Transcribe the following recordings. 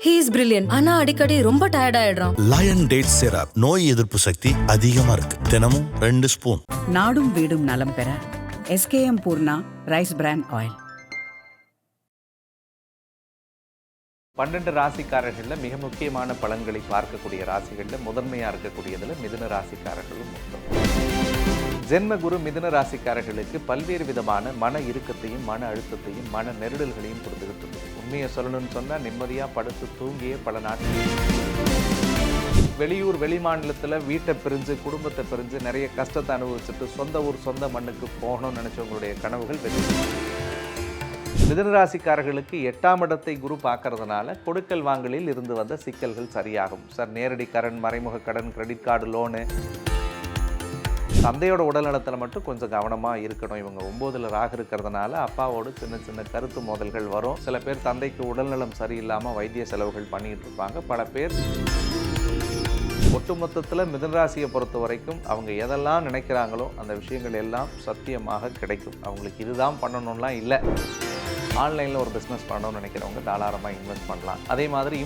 He is brilliant. ஆனா அடிக்கடி ரொம்ப டயர்ட் ஆயிடுறான். லயன் டேட் சிரப் நோய் எதிர்ப்பு சக்தி அதிகமா இருக்கு. தினமும் 2 ஸ்பூன். நாடும் வீடும் நலம் பெற SKM Purna rice bran oil. 12 ராசிக்காரர்களில் மிக முக்கியமான பலன்களை பார்க்கக்கூடிய ராசிகளில் முதன்மையாக இருக்கக்கூடியதில் மிதுன ராசிக்காரர்களும் உண்டு. ஜென்ம குரு மிதுன ராசிக்காரர்களுக்கு பல்வேறு விதமான மன இறுக்கத்தையும் மன அழுத்தத்தையும் மன நெருடல்களையும் கொடுத்துக்கிட்டு இருக்குது. உண்மையை சொல்லணும்னு சொன்னால் நிம்மதியாக படுத்து தூங்கிய பல நாட்கள் வெளியூர் வெளி மாநிலத்தில் வீட்டை பிரிஞ்சு குடும்பத்தை பிரிஞ்சு நிறைய கஷ்டத்தை அனுபவிச்சுட்டு சொந்த ஊர் சொந்த மண்ணுக்கு போகணும்னு நினச்சவங்களுடைய கனவுகள் வெற்றி. மிதுன ராசிக்காரர்களுக்கு 8ஆம் இடத்தை குரு பார்க்கறதுனால கொடுக்கல் வாங்கலில் இருந்து வந்த சிக்கல்கள் சரியாகும். சார் நேரடி கடன், மறைமுக கடன், கிரெடிட் கார்டு, லோனு, தந்தையோட உடல்நலத்தில் மட்டும் கொஞ்சம் கவனமாக இருக்கணும். இவங்க 9ல் ராகு இருக்கிறதுனால அப்பாவோடு சின்ன சின்ன கருத்து மோதல்கள் வரும். சில பேர் தந்தைக்கு உடல்நலம் சரியில்லாமல் வைத்திய செலவுகள் பண்ணிகிட்டு இருப்பாங்க. பல பேர் ஒட்டுமொத்தத்தில் மிதுனராசியை பொறுத்த வரைக்கும் அவங்க எதெல்லாம் நினைக்கிறாங்களோ அந்த விஷயங்கள் எல்லாம் சத்தியமாக கிடைக்கும். அவங்களுக்கு இதுதான் பண்ணணும்லாம் இல்லை. ஆன்லைனில் ஒரு பிஸ்னஸ் பண்ணணும்னு நினைக்கிறவங்க தாராளமாக இன்வெஸ்ட் பண்ணலாம். அதே மாதிரி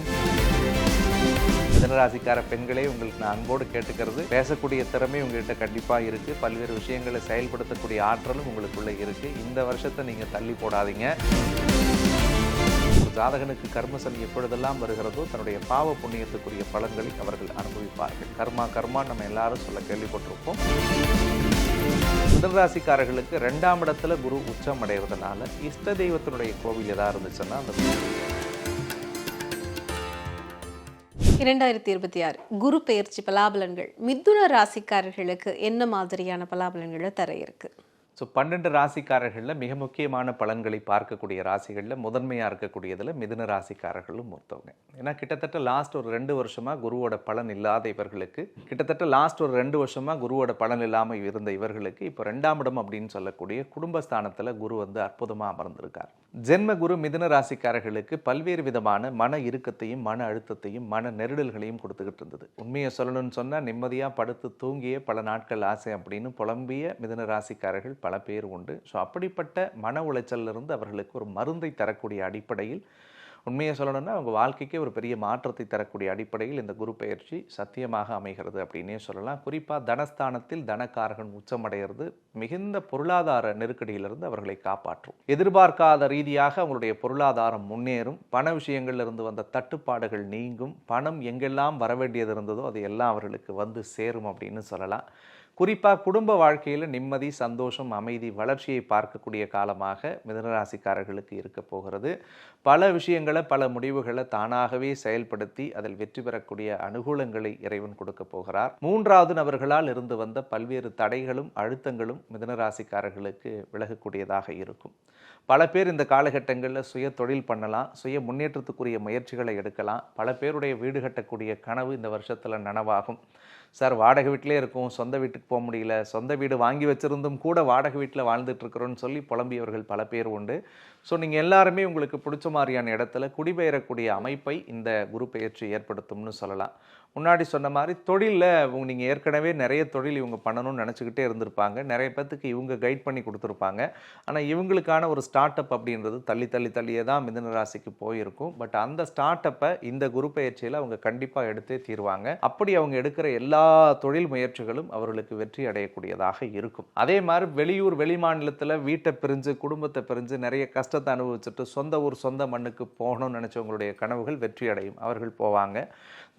மிதுனராசிக்கார பெண்களே, உங்களுக்கு நான் அன்போடு கேட்டுக்கிறது, பேசக்கூடிய திறமை உங்கள்கிட்ட கண்டிப்பாக இருக்குது. பல்வேறு விஷயங்களை செயல்படுத்தக்கூடிய ஆற்றலும் உங்களுக்குள்ளே இருக்குது. இந்த வருஷத்தை நீங்கள் தள்ளி போடாதீங்க. ஒரு ஜாதகனுக்கு கர்மசனி எப்பொழுதெல்லாம் வருகிறதோ தன்னுடைய பாவ புண்ணியத்துக்குரிய பலன்களை அவர்கள் அனுபவிப்பார்கள். கர்மா நம்ம எல்லாரும் சொல்ல கேள்விப்பட்டிருப்போம். மிதுனராசிக்காரர்களுக்கு 2ஆம் இடத்துல குரு உச்சம் அடைகிறதுனால இஷ்ட தெய்வத்தினுடைய கோவில் எதாக இருந்துச்சுன்னா அந்த 2026 குரு பெயர்ச்சி பலாபலன்கள் மிதுன ராசிக்காரர்களுக்கு என்ன மாதிரியான பலாபலன்களை தர இருக்கு? 12 ராசிக்காரர்களில் மிக முக்கியமான பலன்களை பார்க்கக்கூடிய ராசிகளில் முதன்மையாக இருக்கக்கூடியதில் மிதுன ராசிக்காரர்களும் ஒருத்தவங்க. ஏன்னா கிட்டத்தட்ட லாஸ்ட் ஒரு 2 வருஷமாக குருவோட பலன் இல்லாத இவர்களுக்கு, குருவோட பலன் இல்லாமல் இருந்த இவர்களுக்கு இப்போ 2ஆம் இடம் அப்படின்னு சொல்லக்கூடிய குடும்பஸ்தானத்தில் குரு வந்து அற்புதமாக அமர்ந்திருக்கார். ஜென்ம குரு மிதுன ராசிக்காரர்களுக்கு பல்வேறு விதமான மன இறுக்கத்தையும் மன அழுத்தத்தையும் மன நெருடல்களையும் கொடுத்துக்கிட்டு இருந்தது. உண்மையை சொல்லணும்னு சொன்னால் நிம்மதியாக படுத்து தூங்கிய பல நாட்கள் ஆசை அப்படின்னு புலம்பிய மிதுன ராசிக்காரர்கள் பல பேர் உண்டு. ஸோ அப்படிப்பட்ட மன உளைச்சலிருந்து அவர்களுக்கு ஒரு மருந்தை தரக்கூடிய அடிப்படையில், உண்மையை சொல்லணும்னா அவங்க வாழ்க்கைக்கே ஒரு பெரிய மாற்றத்தை தரக்கூடிய அடிப்படையில் இந்த குரு பெயர்ச்சி சத்தியமாக அமைகிறது அப்படின்னே சொல்லலாம். குறிப்பாக தனஸ்தானத்தில் தனக்காரகன் உச்சமடைகிறது மிகுந்த பொருளாதார நெருக்கடியிலிருந்து அவர்களை காப்பாற்றும். எதிர்பார்க்காத ரீதியாக அவங்களுடைய பொருளாதாரம் முன்னேறும். பண விஷயங்களிலிருந்து வந்த தட்டுப்பாடுகள் நீங்கும். பணம் எங்கெல்லாம் வரவேண்டியது இருந்ததோ அது எல்லாம் அவர்களுக்கு வந்து சேரும் அப்படின்னு சொல்லலாம். குறிப்பாக குடும்ப வாழ்க்கையில் நிம்மதி, சந்தோஷம், அமைதி, வளர்ச்சியை பார்க்கக்கூடிய காலமாக மிதுனராசிக்காரர்களுக்கு இருக்க போகிறது. பல விஷயங்களை, பல முடிவுகளை தானாகவே செயல்படுத்தி அதில் வெற்றி பெறக்கூடிய அனுகூலங்களை இறைவன் கொடுக்க போகிறார். 3வது நபர்களால் இருந்து வந்த பல்வேறு தடைகளும் அழுத்தங்களும் மிதுனராசிக்காரர்களுக்கு விலகக்கூடியதாக இருக்கும். பல பேர் இந்த காலகட்டங்களில் சுய தொழில் பண்ணலாம், சுய முன்னேற்றத்துக்குரிய முயற்சிகளை எடுக்கலாம். பல பேருடைய வீடு கட்டக்கூடிய கனவு இந்த வருஷத்தில் நனவாகும். சார் வாடகை வீட்டிலே இருக்கும், சொந்த வீட்டுக்கு போக முடியல, சொந்த வீடு வாங்கி வச்சுருந்தும் கூட வாடகை வீட்டில் வாழ்ந்துட்டுருக்குறோன்னு சொல்லி புலம்பியவர்கள் பல பேர் உண்டு. ஸோ நீங்கள் எல்லாருமே உங்களுக்கு பிடிச்ச மாதிரியான இடத்துல குடிபெயரக்கூடிய அமைப்பை இந்த குரு பெயர்ச்சி ஏற்படுத்தும்னு சொல்லலாம். முன்னாடி சொன்ன மாதிரி தொழிலில் நீங்கள் ஏற்கனவே நிறைய தொழில் இவங்க பண்ணணும்னு நினச்சிக்கிட்டே இருந்திருப்பாங்க. நிறைய பேர்த்துக்கு இவங்க கைட் பண்ணி கொடுத்துருப்பாங்க. ஆனால் இவங்களுக்கான ஒரு ஸ்டார்ட் அப் அப்படின்றது தள்ளியே தான் மிதுன ராசிக்கு போயிருக்கும். பட் அந்த ஸ்டார்ட் அப்பை இந்த குரு பெயர்ச்சியில் அவங்க கண்டிப்பாக எடுத்தே தீர்வாங்க. அப்படி அவங்க எடுக்கிற எல்லா தொழில் முயற்சிகளும் அவர்களுக்கு வெற்றி அடையக்கூடியதாக இருக்கும். அதே மாதிரி வெளியூர் வெளி மாநிலத்தில் வீட்டை பிரிஞ்சு குடும்பத்தை பிரிஞ்சு நிறைய கஷ்டத்தை அனுபவிச்சுட்டு சொந்த ஊர் சொந்த மண்ணுக்கு போகணும்னு நினச்சவங்களுடைய கனவுகள் வெற்றி அடையும். அவர்கள் போவாங்க.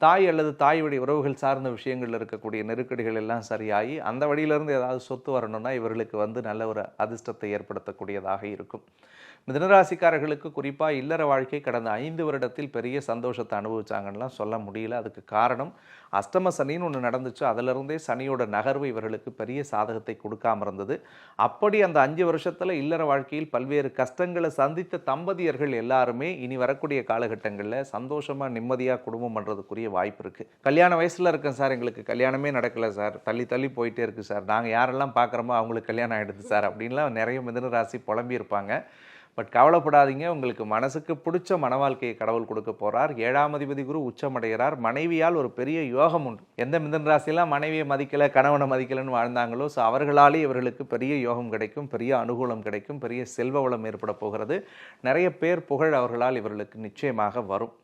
தாய் அல்லது தாய் வழி உறவுகள் சார்ந்த விஷயங்களில் இருக்கக்கூடிய நெருக்கடிகள் எல்லாம் சரியாகி அந்த வழியிலிருந்து ஏதாவது சொத்து வரணும்னா இவர்களுக்கு வந்து நல்ல ஒரு அதிர்ஷ்டத்தை ஏற்படுத்தக்கூடியதாக இருக்கும். மிதுனராசிக்காரர்களுக்கு குறிப்பாக இல்லற வாழ்க்கை கடந்த 5 வருடத்தில் பெரிய சந்தோஷத்தை அனுபவிச்சாங்கன்னெலாம் சொல்ல முடியல. அதுக்கு காரணம் அஷ்டம சனின்னு ஒன்று நடந்துச்சு. அதிலிருந்தே சனியோட நகர்வு இவர்களுக்கு பெரிய சாதகத்தை கொடுக்காம இருந்தது. அப்படி அந்த 5 வருஷத்தில் இல்லற வாழ்க்கையில் பல்வேறு கஷ்டங்களை சந்தித்த தம்பதியர்கள் எல்லாருமே இனி வரக்கூடிய காலகட்டங்களில் சந்தோஷமாக நிம்மதியாக குடும்பம் பண்ணுறதுக்குரிய வாய்ப்பு இருக்குது. கல்யாண வயசில் இருக்கேன் சார், எங்களுக்கு கல்யாணமே நடக்கலை சார், தள்ளி போயிட்டே இருக்குது சார், நாங்கள் யாரெல்லாம் பார்க்குறோமோ அவங்களுக்கு கல்யாணம் ஆகிடுது சார் அப்படின்லாம் நிறைய மிதுனராசி புலம்பியிருப்பாங்க. பட் கவலைப்படாதீங்க, உங்களுக்கு மனசுக்கு பிடிச்ச மன வாழ்க்கையை கடவுள் கொடுக்க போகிறார். 7ஆம் அதிபதி குரு உச்சமடைகிறார். மனைவியால் ஒரு பெரிய யோகம் உண்டு. எந்த மிதுன ராசியெல்லாம் மனைவியை மதிக்கலை, கணவனை மதிக்கலைன்னு வாழ்ந்தாங்களோ ஸோ அவர்களாலே இவர்களுக்கு பெரிய யோகம் கிடைக்கும், பெரிய அனுகூலம் கிடைக்கும், பெரிய செல்வ வளம் ஏற்பட போகிறது. நிறைய பேர் புகழ் அவர்களால் இவர்களுக்கு நிச்சயமாக வரும்.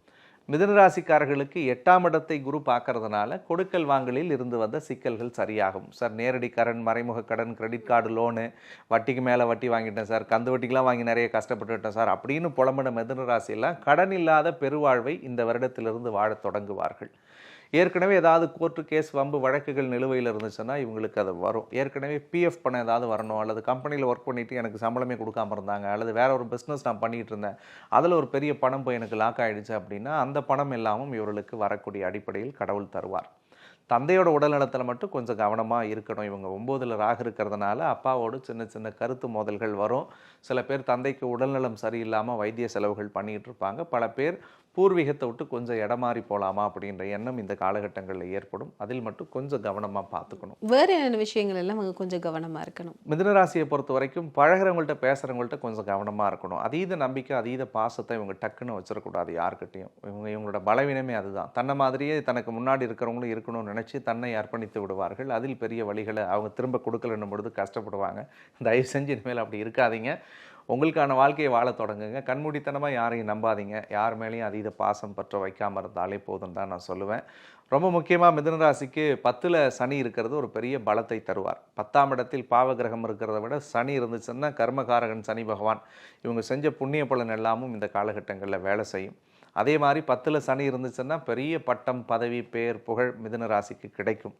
மிதுனராசிக்காரர்களுக்கு 8ஆம் இடத்தை குரு பார்க்கறதுனால கொடுக்கல் வாங்கலில் இருந்து வந்த சிக்கல்கள் சரியாகும். சார் நேரடி கடன், மறைமுக கடன், கிரெடிட் கார்டு லோனு, வட்டிக்கு மேலே வட்டி வாங்கிட்டேன் சார், கந்து வட்டிக்கெலாம் வாங்கி நிறைய கஷ்டப்பட்டுட்டேன் சார் அப்படின்னு புலம்பின மிதுனராசியெல்லாம் கடன் இல்லாத பெருவாழ்வை இந்த வருடத்திலிருந்து வாழத் தொடங்குவார்கள். ஏற்கனவே ஏதாவது கோர்ட்டு கேஸ், வம்பு வழக்குகள் நிலுவையில் இருந்துச்சுன்னா இவங்களுக்கு அது வரும். ஏற்கனவே பிஎஃப் பணம் ஏதாவது வரணும், அல்லது கம்பெனியில் ஒர்க் பண்ணிவிட்டு எனக்கு சம்பளமே கொடுக்காம இருந்தாங்க, அல்லது வேற ஒரு பிஸ்னஸ் நான் பண்ணிகிட்டு இருந்தேன், அதில் ஒரு பெரிய பணம் போய் எனக்கு லாக் ஆகிடுச்சு அப்படின்னா அந்த பணம் எல்லாமும் இவர்களுக்கு வரக்கூடிய அடிப்படையில் கடவுள் தருவார். தந்தையோட உடல்நலத்தில் மட்டும் கொஞ்சம் கவனமாக இருக்கணும். இவங்க 9ல் ராகு இருக்கிறதுனால அப்பாவோடு சின்ன சின்ன கருத்து மோதல்கள் வரும். சில பேர் தந்தைக்கு உடல்நலம் சரியில்லாமல் வைத்திய செலவுகள் பண்ணிகிட்டு இருப்பாங்க. பல பேர் பூர்வீகத்தை விட்டு கொஞ்சம் இடமாறி போகலாமா அப்படின்ற எண்ணம் இந்த காலகட்டங்களில் ஏற்படும். அதில் மட்டும் கொஞ்சம் கவனமாக பார்த்துக்கணும். வேறு என்னென்ன விஷயங்கள் எல்லாம் அவங்க கொஞ்சம் கவனமாக இருக்கணும்? மிதுனராசியை பொறுத்த வரைக்கும் பழகிறவங்கள்ட்ட, பேசுகிறவங்கள்ட்ட கொஞ்சம் கவனமாக இருக்கணும். அதீத நம்பிக்கை, அதீத பாசத்தை இவங்க டக்குன்னு வச்சிடக்கூடாது யார்கிட்டையும். இவங்களோட பலவீனமே அதுதான். தன்னை மாதிரியே தனக்கு முன்னாடி இருக்கிறவங்களும் இருக்கணும்னு நினச்சி தன்னை அர்ப்பணித்து விடுவார்கள். அதில் பெரிய வழிகளை அவங்க திரும்ப கொடுக்கலன்னும் பொழுது கஷ்டப்படுவாங்க. தயவு செஞ்சு இனிமேல் அப்படி இருக்காதீங்க. உங்களுக்கான வாழ்க்கையை வாழ தொடங்குங்க. கண்மூடித்தனமாக யாரையும் நம்பாதீங்க. யார் மேலேயும் அதீத பாசம் பற்ற வைக்காமல் இருந்தாலே போதும் தான் நான் சொல்லுவேன். ரொம்ப முக்கியமாக மிதுனராசிக்கு 10ல் சனி இருக்கிறது ஒரு பெரிய பலத்தை தருவார். 10ஆம் இடத்தில் பாவகிரகம் இருக்கிறத விட சனி இருந்துச்சுன்னா கர்மகாரகன் சனி பகவான் இவங்க செஞ்ச புண்ணிய பலன் எல்லாமும் இந்த காலகட்டங்களில் வேலை செய்யும். அதே மாதிரி 10ல் சனி இருந்துச்சுன்னா பெரிய பட்டம், பதவி, பேர், புகழ் மிதுனராசிக்கு கிடைக்கும்.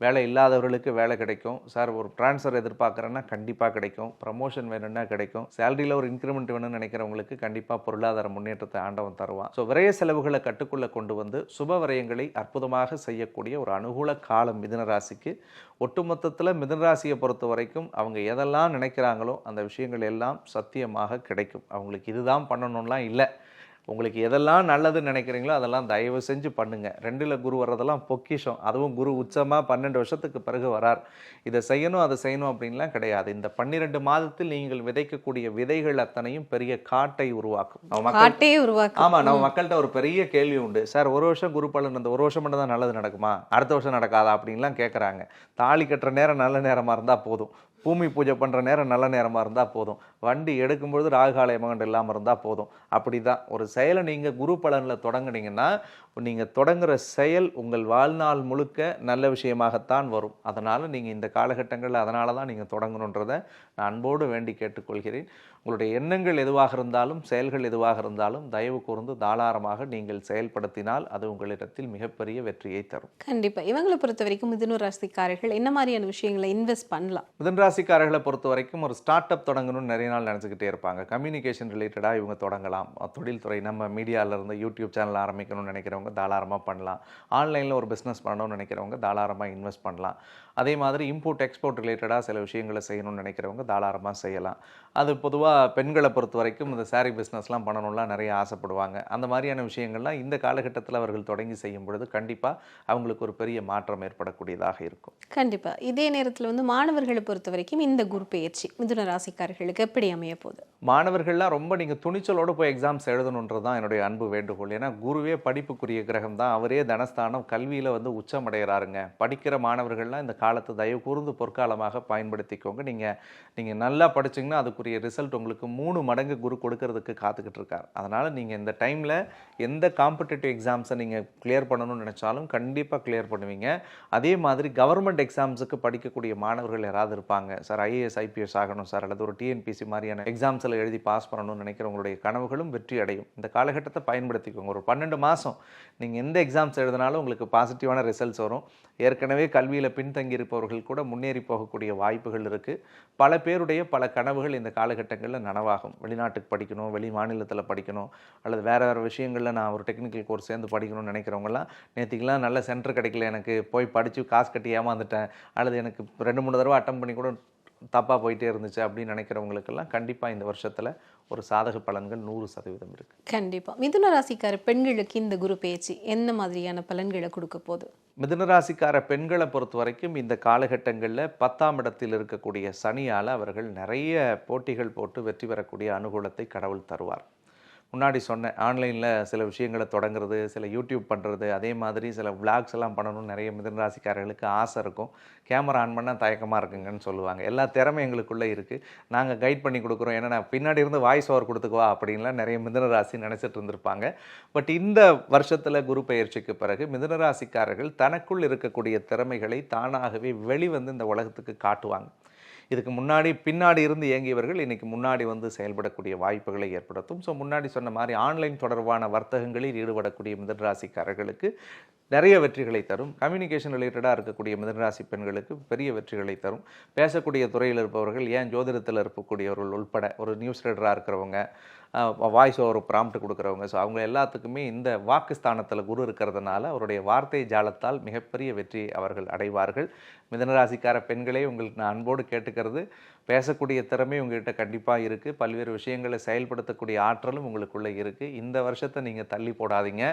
வேலை இல்லாதவர்களுக்கு வேலை கிடைக்கும். சார் ஒரு ட்ரான்ஸ்ஃபர் எதிர்பார்க்குறேன்னா கண்டிப்பாக கிடைக்கும். ப்ரமோஷன் வேணும்னா கிடைக்கும். சேலரியில் ஒரு இன்க்ரிமெண்ட் வேணும்னு நினைக்கிறவங்களுக்கு கண்டிப்பாக பொருளாதார முன்னேற்றத்தை ஆண்டவன் தருவான். ஸோ விரய செலவுகளை கட்டுக்குள்ளே கொண்டு வந்து சுப விரயங்களை அற்புதமாக செய்யக்கூடிய ஒரு அனுகூல காலம் மிதுனராசிக்கு. ஒட்டுமொத்தத்தில் மிதுனராசியை பொறுத்த வரைக்கும் அவங்க எதெல்லாம் நினைக்கிறாங்களோ அந்த விஷயங்கள் எல்லாம் சத்தியமாக கிடைக்கும். அவங்களுக்கு இதுதான் பண்ணணும்லாம் இல்லை. உங்களுக்கு எதெல்லாம் நல்லதுன்னு நினைக்கிறீங்களோ அதெல்லாம் தயவு செஞ்சு பண்ணுங்கள். 2ல் குரு வர்றதெல்லாம் பொக்கிஷம். அதுவும் குரு உச்சமாக 12 வருஷத்துக்கு பிறகு வரார். இதை செய்யணும் அதை செய்யணும் அப்படின்லாம் கிடையாது. இந்த 12 மாதத்தில் நீங்கள் விதைக்கக்கூடிய விதைகள் அத்தனையும் பெரிய காட்டை உருவாக்கும். ஆமாம், நம்ம மக்கள்கிட்ட ஒரு பெரிய கேள்வி உண்டு. சார் ஒரு வருஷம் குரு பலன், இந்த ஒரு வருஷம் மட்டும் தான் நல்லது நடக்குமா, அடுத்த வருஷம் நடக்காதா அப்படின்லாம் கேட்குறாங்க. தாலி கட்டுற நேரம் நல்ல நேரமாக இருந்தால் போதும், பூமி பூஜை பண்ணுற நேரம் நல்ல நேரமாக இருந்தால் போதும், வண்டி எடுக்கும்பொழுது ராகுகால யமகண்டம் இல்லாமல் இருந்தால் போதும். அப்படி தான் ஒரு செயலை நீங்கள் குரு பலனில் தொடங்குனீங்கன்னா நீங்கள் தொடங்குகிற செயல் உங்கள் வாழ்நாள் முழுக்க நல்ல விஷயமாகத்தான் வரும். அதனால் நீங்கள் இந்த காலகட்டங்களில் அதனால தான் நீங்கள் தொடங்கணுன்றதை நான் அன்போடு வேண்டி கேட்டுக்கொள்கிறேன். உங்களுடைய எண்ணங்கள் எதுவாக இருந்தாலும், செயல்கள் எதுவாக இருந்தாலும் தயவு கூர்ந்து தாராளமாக நீங்கள் செயல்படுத்தினால் அது உங்களிடத்தில் மிகப்பெரிய வெற்றியை தரும். கண்டிப்பாக. இவங்களை பொறுத்த வரைக்கும் மிதுன ராசிக்காரர்கள் என்ன மாதிரியான விஷயங்களை இன்வெஸ்ட் பண்ணலாம்? மிதுன ராசிக்காரர்களை பொறுத்த வரைக்கும் ஒரு ஸ்டார்ட் அப் தொடங்கணும்னு நிறைய நாள் நினச்சிக்கிட்டே இருப்பாங்க. கம்யூனிகேஷன் ரிலேட்டடாக இவங்க தொடங்கலாம். தொழில்துறை, நம்ம மீடியாவில் இருந்து யூடியூப் சேனல் ஆரம்பிக்கணும்னு நினைக்கிறவங்க தாராளமாக பண்ணலாம். ஆன்லைனில் ஒரு பிஸ்னஸ் பண்ணணும்னு நினைக்கிறவங்க தாராளமாக இன்வெஸ்ட் பண்ணலாம். அதே மாதிரி இம்போர்ட் எக்ஸ்போர்ட் ரிலேட்டடாக சில விஷயங்களை செய்யணும்னு நினைக்கிறவங்க தாராளமாக செய்யலாம். அது பொதுவாக பெண்களை பொறுத்த வரைக்கும் இந்த சாரீ பிஸ்னஸ்லாம் பண்ணணும்லாம் நிறைய ஆசைப்படுவாங்க. அந்த மாதிரியான விஷயங்கள்லாம் இந்த காலகட்டத்தில் அவர்கள் தொடங்கி செய்யும் பொழுது கண்டிப்பாக அவங்களுக்கு ஒரு பெரிய மாற்றம் ஏற்படக்கூடியதாக இருக்கும். கண்டிப்பாக. இதே நேரத்தில் மாணவர்களை பொறுத்த வரைக்கும் இந்த குரு பெயர்ச்சி மிதுன ராசிக்காரர்களுக்கு எப்படி அமைய போகுது? மாணவர்கள்லாம் ரொம்ப நீங்கள் துணிச்சலோடு போய் எக்ஸாம்ஸ் எழுதணுன்றது தான் என்னுடைய அன்பு வேண்டுகோள். ஏன்னா குருவே படிப்புக்குரிய கிரகம் தான். அவரே தனஸ்தானம், கல்வியில் உச்சம் அடைகிறாருங்க. படிக்கிற மாணவர்கள்லாம் இந்த காலத்தை தயவு கூர்ந்து பொற்காலமாக பயன்படுத்திக்கோங்க. நீங்கள் நல்லா படிச்சிங்கன்னா அதுக்குரிய ரிசல்ட் உங்களுக்கு 3 மடங்கு குரு கொடுக்கறதுக்கு காத்துக்கிட்டு இருக்கார். அதனால் நீங்கள் இந்த டைமில் எந்த காம்படிட்டிவ் எக்ஸாம்ஸை நீங்கள் கிளியர் பண்ணணும்னு நினச்சாலும் கண்டிப்பாக கிளியர் பண்ணுவீங்க. அதே மாதிரி கவர்மெண்ட் எக்ஸாம்ஸுக்கு படிக்கக்கூடிய மாணவர்கள் யாராவது இருப்பாங்க, சார் ஐஏஎஸ் ஐபிஎஸ் ஆகணும் சார், அல்லது ஒரு டிஎன்பிசி மாதிரியான எக்ஸாம்ஸில் எழுதி பாஸ் பண்ணணும்னு நினைக்கிறவங்களுடைய கனவுகளும் வெற்றி அடையும். இந்த காலகட்டத்தை பயன்படுத்திக்கோங்க. ஒரு 12 மாதம் நீங்கள் எந்த எக்ஸாம்ஸ் எழுதினாலும் உங்களுக்கு பாசிட்டிவான ரிசல்ட்ஸ் வரும். ஏற்கனவே கல்வியில் பின்தங்கி இருப்பவர்கள் கூட முன்னேறி போகக்கூடிய வாய்ப்புகள் இருக்குது. பல பேருடைய பல கனவுகள் இந்த காலகட்டங்களில் நனவாகும். வெளிநாட்டுக்கு படிக்கணும், வெளி மாநிலத்தில் படிக்கணும், அல்லது வேறு விஷயங்களில் நான் ஒரு டெக்னிக்கல் கோர்ஸ் சேர்ந்து படிக்கணும்னு நினைக்கிறவங்களாம் நேற்றுக்கெலாம் நல்ல சென்டர் கிடைக்கல, எனக்கு போய் படித்து காசு கட்டி ஏமாந்துட்டேன், அல்லது எனக்கு 2-3 தடவை அட்டம் பண்ணி கூட தப்பாக போயிட்டே இருந்துச்சு அப்படின்னு நினைக்கிறவங்களுக்கெல்லாம் கண்டிப்பாக இந்த வருஷத்தில் ஒரு சாதக பலன்கள் 100% இருக்குது. கண்டிப்பாக. மிதுன ராசிக்கார பெண்களுக்கு இந்த குரு பெயர்ச்சி என்ன மாதிரியான பலன்களை கொடுக்க போகுது? மிதுன ராசிக்கார பெண்களை பொறுத்த வரைக்கும் இந்த காலகட்டங்களில் 10ஆம் இடத்தில் இருக்கக்கூடிய சனியால் அவர்கள் நிறைய போட்டிகள் போட்டு வெற்றி பெறக்கூடிய அனுகூலத்தை கடவுள் தருவார். முன்னாடி சொன்னேன், ஆன்லைனில் சில விஷயங்களை தொடங்குறது, சில யூடியூப் பண்ணுறது, அதே மாதிரி சில விளாக்ஸ் எல்லாம் பண்ணணும்னு நிறைய மிதுன ராசிக்காரர்களுக்கு ஆசை இருக்கும். கேமரா ஆன் பண்ணால் தயக்கமாக இருக்குங்கன்னு சொல்லுவாங்க. எல்லா திறமை எங்களுக்குள்ளே இருக்குது, நாங்கள் கைட் பண்ணி கொடுக்குறோம், ஏன்னா நான் பின்னாடி இருந்து வாய்ஸ் ஓவர் கொடுத்துக்குவா அப்படின்லாம் நிறைய மிதுன ராசி நினச்சிட்டு இருந்திருப்பாங்க. பட் இந்த வருஷத்தில் குரு பெயர்ச்சிக்கு பிறகு மிதுன ராசிக்காரர்கள் தனக்குள் இருக்கக்கூடிய திறமைகளை தானாகவே வெளிவந்து இந்த உலகத்துக்கு காட்டுவாங்க. இதுக்கு முன்னாடி பின்னாடி இருந்து இயங்கியவர்கள் இன்றைக்கி முன்னாடி வந்து செயல்படக்கூடிய வாய்ப்புகளை ஏற்படுத்தும். ஸோ முன்னாடி சொன்ன மாதிரி ஆன்லைன் தொடர்பான வர்த்தகங்களில் ஈடுபடக்கூடிய மிதுன ராசிக்காரர்களுக்கு நிறைய வெற்றிகளை தரும். கம்யூனிகேஷன் ரிலேட்டடாக இருக்கக்கூடிய மிதுன ராசி பெண்களுக்கு பெரிய வெற்றிகளை தரும். பேசக்கூடிய துறையில் இருப்பவர்கள், ஏன் ஜோதிடத்தில் இருக்கக்கூடியவர்கள் உள்பட, ஒரு நியூஸ் ரீடராக இருக்கிறவங்க, வாய்ஸ் ஓவர் ப்ராம்ப்ட் கொடுக்குறவங்க, ஸோ அவங்க எல்லாத்துக்குமே இந்த வாக்குஸ்தானத்தில் குரு இருக்கிறதுனால அவருடைய வார்த்தை ஜாலத்தால் மிகப்பெரிய வெற்றி அவர்கள் அடைவார்கள். மிதனராசிக்கார பெண்களே, உங்களுக்கு நான் அன்போடு கேட்டுக்கிறது, பேசக்கூடிய திறமை உங்கள்கிட்ட கண்டிப்பாக இருக்குது, பல்வேறு விஷயங்களை செயல்படுத்தக்கூடிய ஆற்றலும் உங்களுக்குள்ளே இருக்குது. இந்த வருஷத்தை நீங்கள் தள்ளி போடாதீங்க.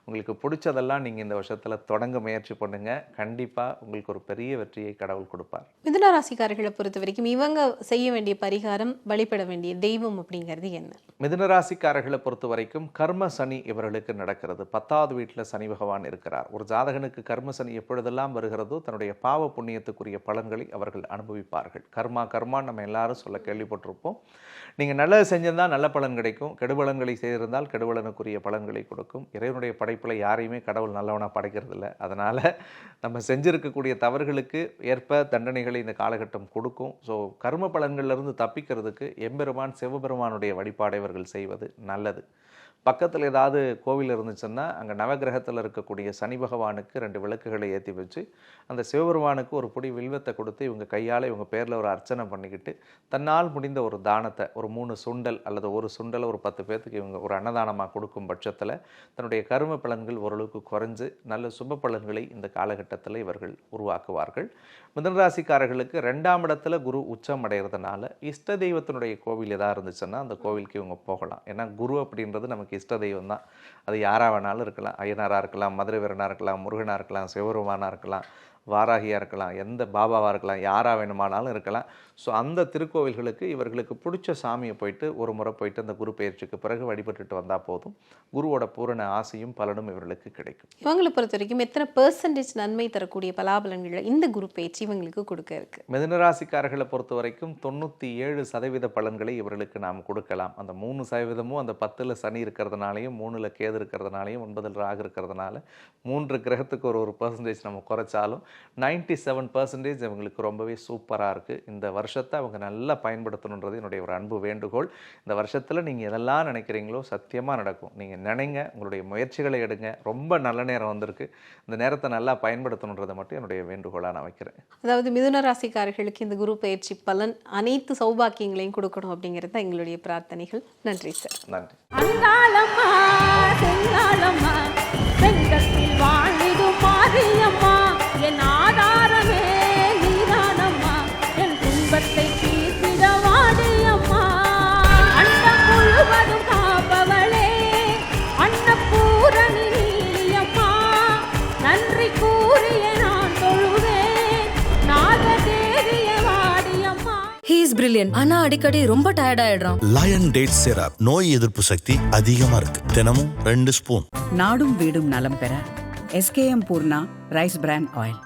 உங்களுக்கு பிடிச்சதெல்லாம் நீங்கள் இந்த வருஷத்தில் தொடங்க முயற்சி பண்ணுங்கள். கண்டிப்பாக உங்களுக்கு ஒரு பெரிய வெற்றியை கடவுள் கொடுப்பார். மிதுன ராசிக்காரர்களை பொறுத்த வரைக்கும் இவங்க செய்ய வேண்டிய பரிகாரம், வழிபட வேண்டிய தெய்வம் அப்படிங்கிறது என்ன? மிதுன ராசிக்காரர்களை பொறுத்த வரைக்கும் கர்ம சனி இவர்களுக்கு நடக்கிறது. 10வது வீட்டில் சனி பகவான் இருக்கிறார். ஒரு ஜாதகனுக்கு கர்ம சனி எப்பொழுதெல்லாம் வருகிறதோ தன்னுடைய பாவ புண்ணியத்துக்குரிய பலன்களை அவர்கள் அனுபவிப்பார்கள். கர்மா நம்ம எல்லாரும் சொல்ல கேள்விப்பட்டிருப்போம். நீங்கள் நல்லது செஞ்சிருந்தால் நல்ல பலன் கிடைக்கும், கெடுபலன்களை செய்திருந்தால் கெடுபலனுக்குரிய பலன்களை கொடுக்கும். இறைவனுடைய படைப்பில் யாரையுமே கடவுள் நல்லவனாக படைக்கிறது இல்லை. அதனால் நம்ம செஞ்சிருக்கக்கூடிய தவறுகளுக்கு ஏற்ப தண்டனைகளை இந்த காலகட்டம் கொடுக்கும். ஸோ கர்ம பலன்களிலிருந்து தப்பிக்கிறதுக்கு எம்பெருமான் சிவபெருமானுடைய வழிபாடை இவர்கள் செய்வது நல்லது. பக்கத்தில் ஏதாவது கோவில் இருந்துச்சுன்னா அங்கே நவகிரகத்தில் இருக்கக்கூடிய சனி பகவானுக்கு 2 விளக்குகளை ஏற்றி வச்சு அந்த சிவபெருமானுக்கு ஒரு பொடி வில்வத்தை கொடுத்து இவங்க கையால் இவங்க பேரில் ஒரு அர்ச்சனை பண்ணிக்கிட்டு தன்னால் முடிந்த ஒரு தானத்தை, ஒரு 3 சுண்டல் அல்லது ஒரு சுண்டலை ஒரு 10 பேர்த்துக்கு இவங்க ஒரு அன்னதானமாக கொடுக்கும் பட்சத்தில் தன்னுடைய கர்ம பலன்கள் ஓரளவுக்கு குறைஞ்சு நல்ல சுப பலன்களை இந்த காலகட்டத்தில் இவர்கள் உருவாக்குவார்கள். மிதுனராசிக்காரர்களுக்கு 2ஆம் இடத்துல குரு உச்சம் அடைகிறதுனால இஷ்ட தெய்வத்தினுடைய கோவில் எதாக இருந்துச்சுன்னா அந்த கோவிலுக்கு இவங்க போகலாம். ஏன்னா குரு அப்படின்றது நமக்கு இஷ்ட தெய்வம் தான். அது யாராக வேணாலும் இருக்கலாம். ஐயனாராக இருக்கலாம், மதுரை வீரனாக இருக்கலாம், முருகனாக இருக்கலாம், சிவபெருமானாக இருக்கலாம், வாராகியாக இருக்கலாம், எந்த பாபாவாக இருக்கலாம், யாராக வேணுமானாலும் இருக்கலாம். ஸோ அந்த திருக்கோவில்களுக்கு இவர்களுக்கு பிடிச்ச சாமியை போயிட்டு ஒரு முறை போயிட்டு அந்த குரு பெயர்ச்சிக்கு பிறகு வழிபட்டுட்டு வந்தால் போதும். குருவோட பூரண ஆசையும் பலனும் இவர்களுக்கு கிடைக்கும். இவங்களை பொறுத்த வரைக்கும் எத்தனை பெர்சன்டேஜ் நன்மை தரக்கூடிய பலாபலன்களை இந்த குரு பெயர்ச்சி இவங்களுக்கு கொடுக்க இருக்கு? மிதுனராசிக்காரர்களை பொறுத்த வரைக்கும் 97% பலன்களை இவர்களுக்கு நாம் கொடுக்கலாம். அந்த 3% அந்த 10ல் சனி இருக்கிறதுனாலையும் 3ல் கேது இருக்கிறதுனாலையும் 9ல் ராகு இருக்கிறதுனால 3 கிரகத்துக்கு ஒரு பெர்சன்டேஜ் நம்ம குறைச்சாலும் 97% இவங்களுக்கு ரொம்பவே சூப்பராக இருக்குது. இந்த வருஷத்தை அவங்க நல்லா பயன்படுத்தணுன்றது என்னுடைய ஒரு அன்பு வேண்டுகோள். இந்த வருஷத்தில் நீங்கள் எதெல்லாம் நினைக்கிறீங்களோ சத்தியமாக நடக்கும். நீங்கள் நினைங்க, உங்களுடைய முயற்சிகளை எடுங்க. ரொம்ப நல்ல நேரம் வந்திருக்கு. இந்த நேரத்தை நல்லா பயன்படுத்தணுன்றதை மட்டும் என்னுடைய வேண்டுகோளாக நான் வைக்கிறேன். அதாவது மிதுன ராசிக்காரர்களுக்கு இந்த குரு பெயர்ச்சி பலன் அனைத்து சௌபாக்கியங்களையும் கொடுக்கணும் அப்படிங்கிறது தான் எங்களுடைய பிரார்த்தனைகள். நன்றி சார். நன்றி. அங்காளம்மா செங்காளம்மா செங்கத்தில் வாழிடும் மாரியம்மா, என் ஆதாரமே நீதானம்மா, என் துன்பத்தை தீர்த்திட வாடியம்மா. அண்டம் முழுவதும் காப்பவளே அன்னபூரணி நீலியம்மா, நன்றி கூறிய நான் தொழுவேன் நாகதேவிய வாடியம்மா. He is brilliant. ஆனா அடிக்கடி ரொம்ப டயர்ட் ஆயிடுறான். லயன் டேட் சிரப் நோய் எதிர்ப்பு சக்தி அதிகமா இருக்கு. தினமும் 2 ஸ்பூன். நாடும் வீடும் நலம் பெற SKM Purna rice bran oil.